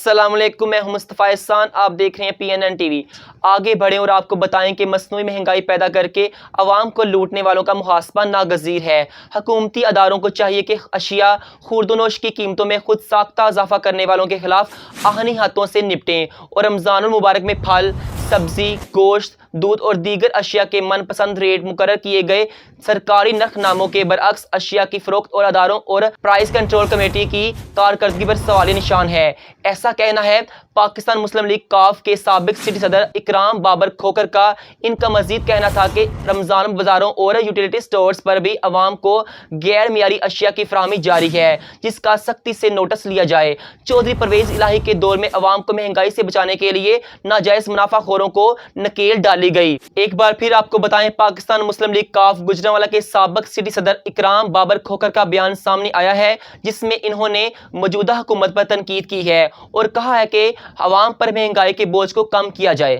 अस्सलाम वालेकुम, मैं हूं मुस्तफ़ा एहसान। आप देख रहे हैं PNN TV। आगे बढ़ें और आपको बताएं कि मसनूई महंगाई पैदा करके अवाम को लूटने वालों का मुहासबा नागज़ीर है। हुकूमती अदारों को चाहिए कि अशिया खुर्दनोश की कीमतों में खुद साख्ता इजाफा करने वालों के खिलाफ आहनी हाथों से निपटें और रमज़ानुल मुबारक में फल, सब्जी, गोश्त, दूध और दीगर अशिया के मनपसंद रेट मुकर्रर किए गए सरकारी नरखनामों के बरअक्स अशिया की फरोख्त और अदारों और प्राइस कंट्रोल कमेटी की कारकर्दगी पर सवालिया निशान है। ऐसा कहना है पाकिस्तान मुस्लिम लीग काफ के साबिक सिटी सदर इकराम बाबर खोकर का। इनका मजीद कहना था कि रमजान बाजारों और यूटिलिटी स्टोर्स पर भी अवाम को गैर मियारी अशिया की फराहमी जारी है, जिसका सख्ती से नोटिस लिया जाए। चौधरी परवेज इलाही के दौर में अवाम को महंगाई से बचाने के लिए नाजायज मुनाफाखोरों को नकेल डाली गई। एक बार फिर आपको बताएं, पाकिस्तान मुस्लिम लीग काफ गुजरांवाला के साबिक सिटी सदर इकराम बाबर खोकर का बयान सामने आया है, जिसमें इन्होंने मौजूदा हुकूमत पर तनकीद की है और कहा है कि अवाम पर महंगाई के बोझ को कम किया जाए।